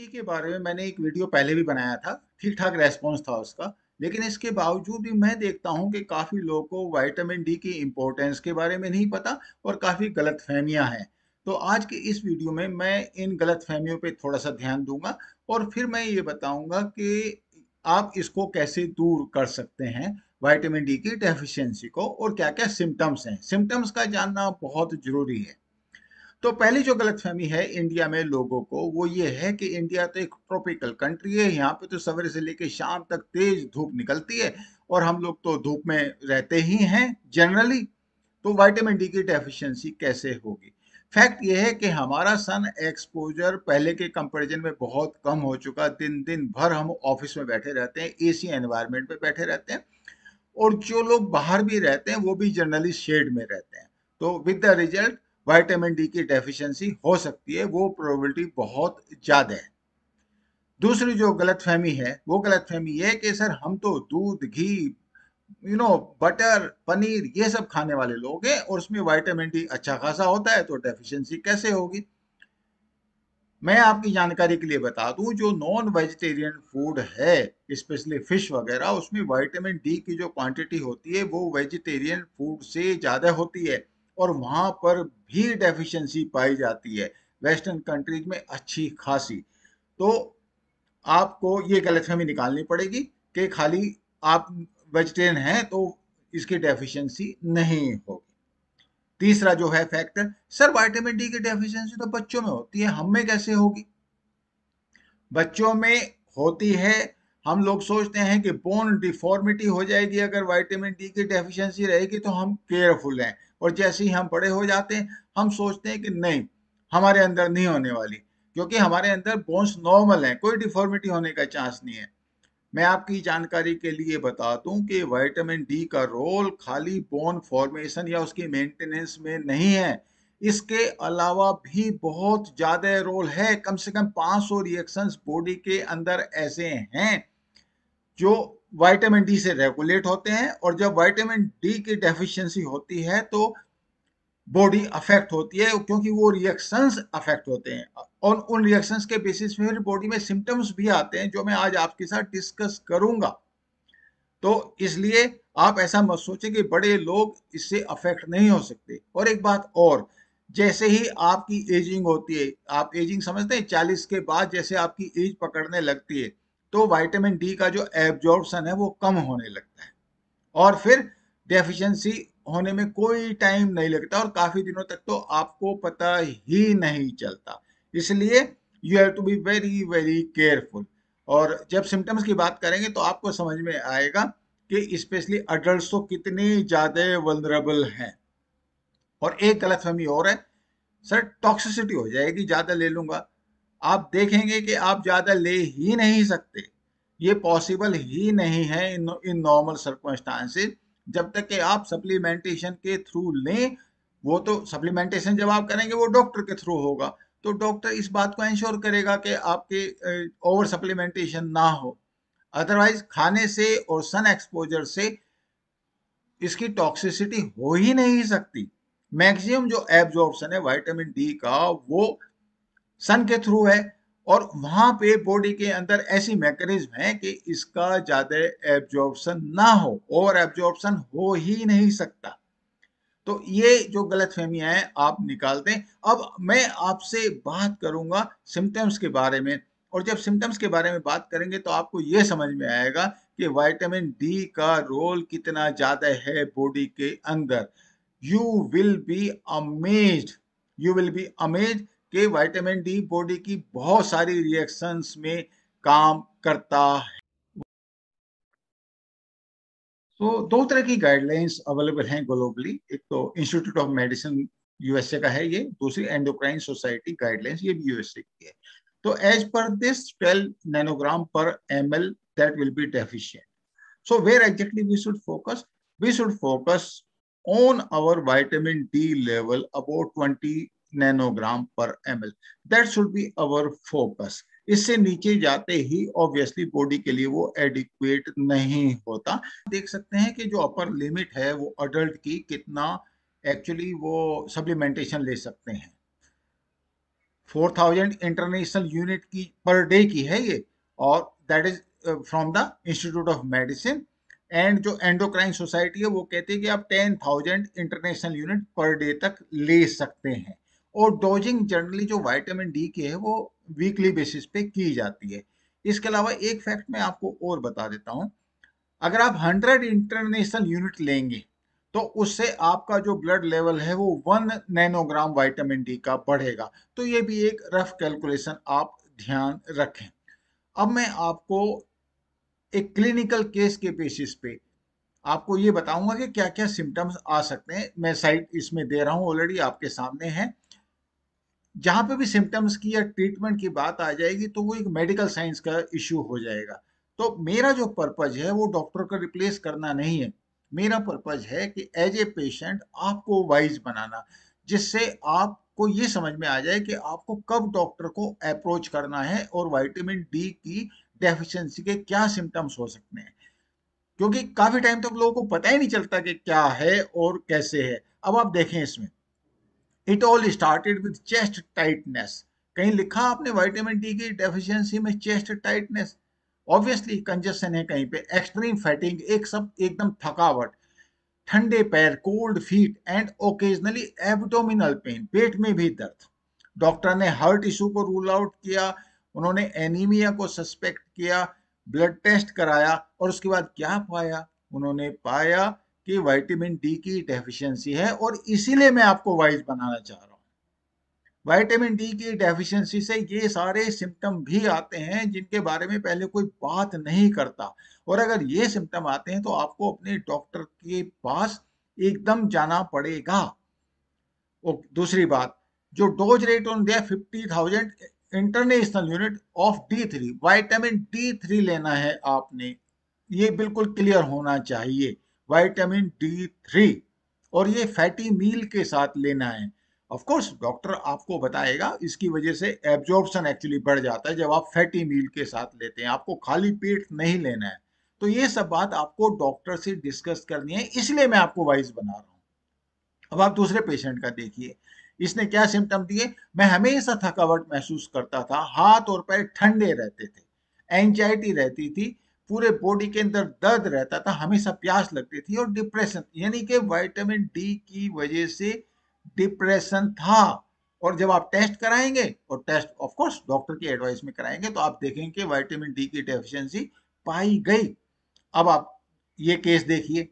के बारे में मैंने एक वीडियो पहले भी बनाया था, ठीक-ठाक रेस्पॉन्स था उसका। लेकिन इसके बावजूद भी मैं देखता हूँ कि काफ़ी लोगों को विटामिन डी की इम्पोर्टेंस के बारे में नहीं पता और काफ़ी गलतफ़हमियाँ हैं। तो आज की इस वीडियो में मैं इन गलतफ़हमियों पे थोड़ा-सा ध्यान दूँगा और फिर मैं ये बताऊँगा कि आप इसको कैसे दूर कर सकते हैं, विटामिन डी की डेफ़िशिएंसी को और क्या-क्या सिम्पटम्स हैं। सिम्पटम्स का जानना बहुत ज़रूरी है। तो पहली जो गलतफहमी है इंडिया में लोगों को वो ये है कि इंडिया तो एक ट्रॉपिकल कंट्री है, यहाँ पे तो सवेरे से लेके शाम तक तेज धूप निकलती है और हम लोग तो धूप में रहते ही हैं जनरली। तो विटामिन डी की डेफिशिएंसी कैसे होगी? फैक्ट ये है कि हमारा सन एक्सपोजर पहले के कंपैरिजन में बहुत कम हो चुका। दिन दिन भर हम ऑफिस में बैठे रहते हैं, एसी एनवायरनमेंट में बैठे रहते हैं और जो लोग बाहर भी रहते हैं वो भी जनरली शेड में रहते हैं। तो with the result vitamin D की डेफिशिएंसी हो सकती है, वो प्रोबेबिलिटी बहुत ज़्यादा है। दूसरी जो गलतफहमी है वो गलतफहमी ये है कि सर हम तो दूध, घी, बटर, पनीर ये सब खाने वाले लोग हैं और उसमें विटामिन डी अच्छा खासा होता है, तो डेफिशिएंसी कैसे होगी? मैं आपकी जानकारी के लिए बता दूं, जो नॉन वेजिटेरियन फूड है स्पेशली फिश वगैरह, उसमें विटामिन डी की जो क्वांटिटी होती है वो वेजिटेरियन फूड से ज़्यादा होती है और वहाँ पर भी डेफिशिएंसी पाई जाती है वेस्टर्न कंट्रीज में अच्छी खासी। तो आपको ये गलतफहमी निकालनी पड़ेगी कि खाली आप वेजिटेरियन हैं तो इसकी डेफिशिएंसी नहीं होगी। तीसरा जो है फैक्टर, सर विटामिन डी की डेफिशिएंसी तो बच्चों में होती है, हम में कैसे होगी? बच्चों में होती है। हम लोग सोचते हैं कि बोन डिफॉर्मिटी हो जाएगी अगर विटामिन डी की डेफिशिएंसी रहेगी, तो हम केयरफुल हैं और जैसे ही हम बड़े हो जाते हैं हम सोचते हैं कि नहीं, हमारे अंदर नहीं होने वाली, क्योंकि हमारे अंदर बोन्स नॉर्मल हैं, कोई डिफॉर्मिटी होने का चांस नहीं है। मैं आपकी जानकारी के लिए बता दूं कि विटामिन डी का रोल खाली बोन फॉर्मेशन या उसकी मेंटेनेंस में नहीं है, इसके अलावा भी बहुत ज़्यादा रोल है। कम से कम 500 रिएक्शंस बॉडी के अंदर ऐसे हैं जो विटामिन डी से रेगुलेट होते हैं और जब विटामिन डी की डेफिशिएंसी होती है तो बॉडी अफेक्ट होती है, क्योंकि वो रिएक्शंस अफेक्ट होते हैं और उन रिएक्शंस के बेसिस पे फिर बॉडी में सिम्टम्स भी आते हैं जो मैं आज आपके साथ डिस्कस करूंगा। तो इसलिए आप ऐसा मत सोचें कि बड़े लोग इससे अफेक्ट नहीं हो सकते। और एक बात और, जैसे ही आपकी एजिंग होती है, आप एजिंग समझते हैं, 40 के बाद जैसे आपकी एज पकड़ने लगती है तो विटामिन डी का जो एब्जॉर्प्शन है वो कम होने लगता है और फिर डेफिशिएंसी होने में कोई टाइम नहीं लगता और काफी दिनों तक तो आपको पता ही नहीं चलता। इसलिए you have to be very very careful. और जब सिम्टम्स की बात करेंगे तो आपको समझ में आएगा कि स्पेशली अडल्ट तो कितने ज्यादा वल्नरेबल हैं। और एक गलतफहमी और है, सर टॉक्सिसिटी हो जाएगी ज्यादा ले लूंगा। आप देखेंगे कि आप ज्यादा ले ही नहीं सकते, ये पॉसिबल ही नहीं है इन नॉर्मल सर्कमस्टांसेस, जब तक कि आप सप्लीमेंटेशन के थ्रू लें। वो तो सप्लीमेंटेशन जब आप करेंगे वो डॉक्टर के थ्रू होगा, तो डॉक्टर इस बात को इंश्योर करेगा कि आपके ओवर सप्लीमेंटेशन ना हो। अदरवाइज खाने से और सन एक्सपोजर से इसकी टॉक्सिसिटी हो ही नहीं सकती। मैक्सिमम जो एब्जॉर्प्शन है विटामिन डी का वो सन के थ्रू है और वहां पे बॉडी के अंदर ऐसी मैकेनिज्म है कि इसका ज्यादा एब्जॉर्प्शन ना हो, ओवर एब्जॉर्प्शन हो ही नहीं सकता। तो ये जो गलतफहमियां हैं आप निकाल दें। अब मैं आपसे बात करूंगा सिम्टम्स के बारे में, और जब सिम्टम्स के बारे में बात करेंगे तो आपको ये समझ में आएगा कि विटामिन डी का रोल कितना ज्यादा है बॉडी के अंदर। You will be amazed, you will be amazed कि विटामिन डी बॉडी की बहुत सारी रिएक्शंस में काम करता है। तो दो तरह की गाइडलाइंस अवेलेबल हैं ग्लोबली, एक तो इंस्टीट्यूट ऑफ मेडिसिन यूएसए का है, ये दूसरी एंडोक्राइन सोसाइटी गाइडलाइंस, ये भी यूएसए की है। तो एज पर दिस 12 नैनोग्राम पर ml that will be deficient. So where exactly we should focus? We should focus on our vitamin D level about 20 nanogram per ml. That should be our focus. इससे नीचे जाते ही obviously body के लिए वो adequate नहीं होता। देख सकते हैं कि जो अपर लिमिट है वो अडल्ट की कितना एक्चुअली वो सप्लीमेंटेशन ले सकते हैं। 4000 इंटरनेशनल यूनिट की पर डे की है ये, और that is from the institute of medicine. And जो एंडोक्राइन सोसाइटी है वो कहती है कि आप 10,000 इंटरनेशनल यूनिट पर डे तक ले सकते हैं। और डोजिंग जनरली जो विटामिन डी की है वो वीकली बेसिस पे की जाती है। इसके अलावा एक फैक्ट मैं आपको और बता देता हूँ, अगर आप 100 इंटरनेशनल यूनिट लेंगे तो उससे आपका जो ब्लड लेवल है वो 1 नैनोग्राम विटामिन डी का बढ़ेगा। तो ये भी एक रफ कैलकुलेशन आप ध्यान रखें। अब मैं आपको एक क्लिनिकल केस के बेसिस पे आपको ये बताऊंगा कि क्या क्या सिम्टम्स आ सकते हैं। मैं साइट इसमें दे रहा हूं, ऑलरेडी आपके सामने है। जहां पे भी सिम्टम्स की या ट्रीटमेंट की बात आ जाएगी तो वो एक मेडिकल साइंस का इश्यू हो जाएगा। तो मेरा जो पर्पज है वो डॉक्टर को रिप्लेस करना नहीं है। मेरा पर्पज है कि एज ए पेशेंट आपको वाइज बनाना, जिससे आपको ये समझ में आ जाए कि आपको कब डॉक्टर को अप्रोच करना है और विटामिन डी की डेफिशिएंसी के क्या सिम्टम्स हो सकते हैं। क्योंकि काफी टाइम तक लोगों को पता ही नहीं चलता कि क्या है और कैसे है। अब आप देखें इसमें, it all started with chest tightness. कहीं लिखा आपने विटामिन डी की डेफिशिएंसी में चेस्ट टाइटनेस? ऑब्वियसली कंजेशन है कहीं पे, एक्सट्रीम फैटिंग, एक सब एकदम थकावट, ठंडे पैर, cold feet and occasionally abdominal pain, पेट में भी दर्द। डॉक्टर ने हार्ट इशू को रूल आउट किया, उन्होंने एनीमिया को सस्पेक्ट किया, ब्लड टेस्ट कराया और उसके बाद क्या पाया? उन्होंने पाया कि विटामिन डी की डेफिशिएंसी है, और इसीलिए मैं आपको वाइज बनाना चाह रहा हूँ। विटामिन डी की डेफिशिएंसी से ये सारे सिम्टम भी आते हैं जिनके बारे में पहले कोई बात नहीं करता। और अगर ये सिम्टम आते हैं तो आपको अपने डॉक्टर के पास एकदम जाना पड़ेगा। और दूसरी बात, जो डोज रेट ऑन दिया 50,000 international unit of D3, vitamin D3 लेना है आपने, ये बिल्कुल क्लियर होना चाहिए। विटामिन D3, और ये फैटी मील के साथ लेना है। ऑफ कोर्स डॉक्टर आपको बताएगा, इसकी वजह से एब्जॉर्प्शन एक्चुअली बढ़ जाता है जब आप फैटी मील के साथ लेते हैं, आपको खाली पेट नहीं लेना है। तो ये सब बात आपको डॉक्टर से डिस्कस करनी है, इसलिए मैं आपको वाइज बना रहा हूँ। अब आप दूसरे पेशेंट का देखिए, इसने क्या सिम्टम दिए? मैं हमेशा थकावट महसूस करता था, हाथ और पैर ठंडे रहते थे, एंजाइटी रहती थी, पूरे बॉडी के अंदर दर्द रहता था, हमेशा प्यास लगती थी, और डिप्रेशन, यानी कि विटामिन डी की वजह से डिप्रेशन था। और जब आप टेस्ट कराएंगे, और टेस्ट ऑफ कोर्स डॉक्टर की एडवाइस में कराएंगे, तो आप देखेंगे कि विटामिन डी की डेफिशिएंसी पाई गई। अब आप ये केस देखिए,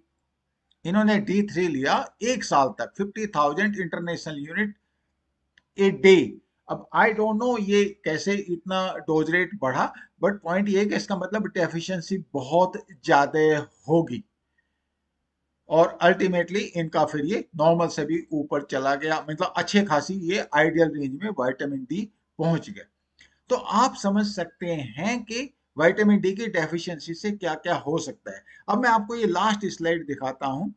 इन्होंने D3 लिया 1 साल तक, 50,000 इंटरनेशनल यूनिट ए डे। अब आई डोंट नो ये कैसे इतना डोज रेट बढ़ा, बट पॉइंट ये है कि इसका मतलब डेफिशिएंसी बहुत ज्यादा होगी, और अल्टीमेटली इनका फिर ये नॉर्मल से भी ऊपर चला गया, मतलब अच्छे खासी ये आइडियल रेंज में विटामिन डी पहुंच गए। तो आप समझ सकते हैं कि विटामिन डी की डेफिशिएंसी से क्या क्या हो सकता है। अब मैं आपको ये लास्ट स्लाइड दिखाता हूं।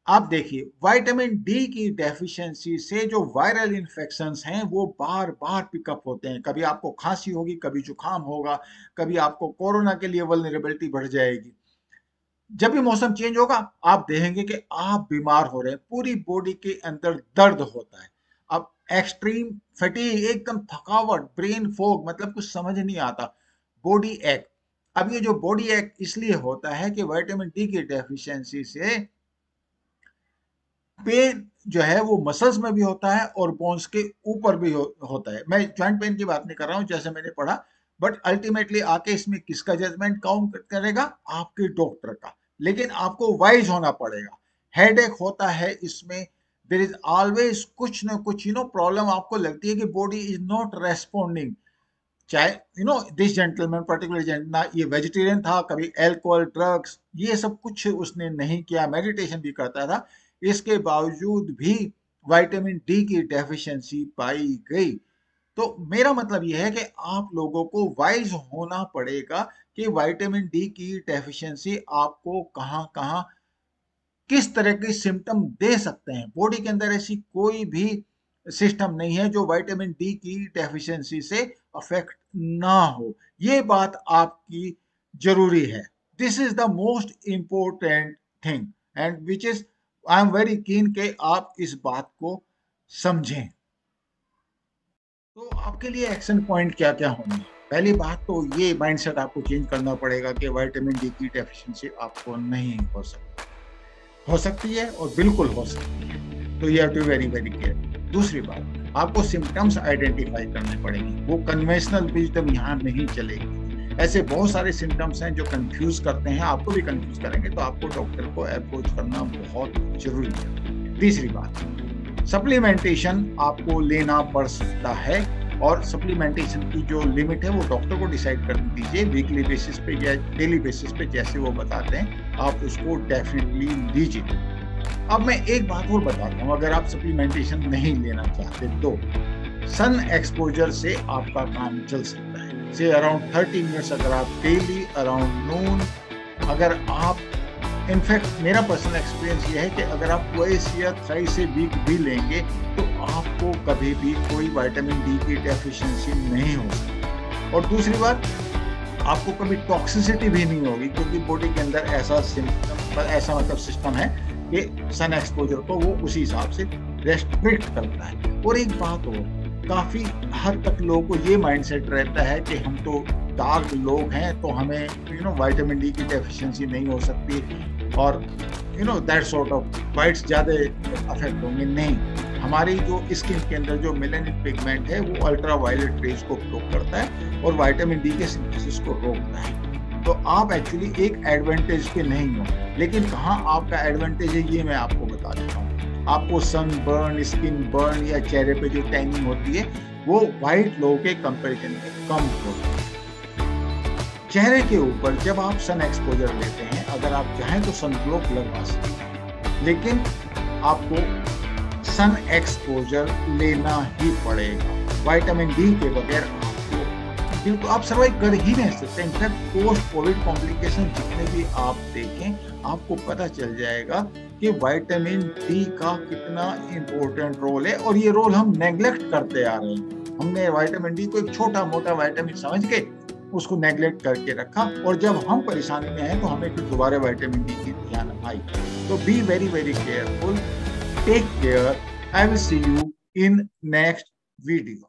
आप देखिए, विटामिन डी की डेफिशिएंसी से जो वायरल इन्फेक्शंस हैं वो बार बार पिकअप होते हैं। कभी आपको खांसी होगी, कभी जुकाम होगा, कभी आपको कोरोना के लिए वल्नरेबिलिटी बढ़ जाएगी। जब भी मौसम चेंज होगा आप देखेंगे कि आप बीमार हो रहे हैं, पूरी बॉडी के अंदर दर्द होता है। अब एक्सट्रीम फटीग, एकदम थकावट, ब्रेन फॉग, मतलब कुछ समझ नहीं आता, बॉडी एक। अब ये जो बॉडी एक इसलिए होता है कि विटामिन डी की डेफिशिएंसी से पेन जो है वो मसल्स में भी होता है और बोन्स के ऊपर भी होता है। मैं जॉइंट पेन की बात नहीं कर रहा हूं जैसे मैंने पढ़ा, बट अल्टीमेटली आके इसमें किसका जजमेंट काउंट करेगा? आपके डॉक्टर का। लेकिन आपको वाइज होना पड़ेगा। हेडेक होता है इसमें, देयर इज ऑलवेज कुछ ना कुछ प्रॉब्लम आपको लगती है कि बॉडी इज नॉट रेस्पॉन्डिंग। चाहे दिस जेंटलमैन पर्टिकुलर ना ये वेजिटेरियन था, कभी अल्कोहल, ड्रग्स, ये सब कुछ उसने नहीं किया, मेडिटेशन भी करता था, इसके बावजूद भी विटामिन डी की डेफिशिएंसी पाई गई। तो मेरा मतलब यह है कि आप लोगों को वाइज होना पड़ेगा कि विटामिन डी की डेफिशिएंसी आपको कहां कहां किस तरह के सिम्टम दे सकते हैं। बॉडी के अंदर ऐसी कोई भी सिस्टम नहीं है जो विटामिन डी की डेफिशिएंसी से अफेक्ट ना हो। ये बात आपकी जरूरी है। This is the most important thing, and which is I am very keen के आप इस बात को समझें। तो आपके लिए एक्शन पॉइंट क्या क्या होंगे? पहली बात तो ये माइंडसेट आपको चेंज करना पड़ेगा कि विटामिन डी की डेफिशिएंसी आपको नहीं हो सकती। हो सकती है और बिल्कुल हो सकती है, तो you have to very very care. दूसरी बात, आपको सिम्टम्स आइडेंटिफाई करने पड़ेंगे, वो कन्वेंशनल विजडम यहाँ नहीं चलेगी। ऐसे बहुत सारे सिम्टम्स हैं जो कंफ्यूज करते हैं, आपको भी कंफ्यूज करेंगे, तो आपको डॉक्टर को अप्रोच करना बहुत जरूरी है। तीसरी बात, सप्लीमेंटेशन आपको लेना पड़ सकता है, और सप्लीमेंटेशन की जो लिमिट है वो डॉक्टर को डिसाइड कर दीजिए, वीकली बेसिस पे या डेली बेसिस पे जैसे वो बताते हैं आप उसको डेफिनेटली लीजिए। अब मैं एक बात और बताता हूँ, अगर आप सप्लीमेंटेशन नहीं लेना चाहते तो सन एक्सपोजर से आपका काम चल सकता है। से अराउंड 30 मिनट्स अगर आप डेली अराउंड नून, अगर आप, इनफैक्ट मेरा पर्सनल एक्सपीरियंस ये है कि अगर आप ट्वाइस या थ्राइस ए वीक भी लेंगे तो आपको कभी भी कोई विटामिन डी की डेफिशिएंसी नहीं हो सकती। और दूसरी बात, आपको कभी टॉक्सिसिटी भी नहीं होगी, क्योंकि बॉडी के अंदर ऐसा मतलब सिस्टम है कि सन एक्सपोजर को वो उसी हिसाब से रेस्ट्रिक्ट करता है। और एक बात और, काफी हद तक लोगों को ये माइंडसेट रहता है कि हम तो डार्क लोग हैं तो हमें विटामिन डी की डेफिशिएंसी नहीं हो सकती, और दैट सॉर्ट ऑफ वाइट्स ज्यादा अफेक्ट होंगे। नहीं, हमारी जो स्किन के अंदर जो मेलानिन पिगमेंट है वो अल्ट्रा वायलेट रेज को ब्लॉक करता है और विटामिन डी के सिंथेसिस को रोकता है। तो आप एक्चुअली एक एडवांटेज पे नहीं हो, लेकिन कहाँ आपका एडवांटेज है ये मैं आपको बता देता हूँ। आपको सन बर्न, स्किन बर्न या चेहरे पे जो टैनिंग होती है वो वाइट लोगों के कंपैरिजन में कम होती है। चेहरे के ऊपर जब आप सन एक्सपोजर लेते हैं, अगर आप चाहें तो सन ब्लॉक लगवा सकते हैं, लेकिन आपको सन एक्सपोजर लेना ही पड़ेगा। विटामिन डी के बगैर आपको आप सर्वाइव कर ही नहीं सकते। इनफैक्ट पोस्ट कोविड कॉम्प्लिकेशन जितने भी आप देखें, आपको पता चल जाएगा कि विटामिन डी का कितना इम्पोर्टेंट रोल है, और ये रोल हम नेग्लेक्ट करते आ रहे हैं। हमने विटामिन डी को एक छोटा मोटा विटामिन समझ के उसको नेग्लेक्ट करके रखा, और जब हम परेशानी में हैं तो हमें फिर दोबारा विटामिन डी की ध्यान आई। तो be very very careful, take care, I will see you in next video.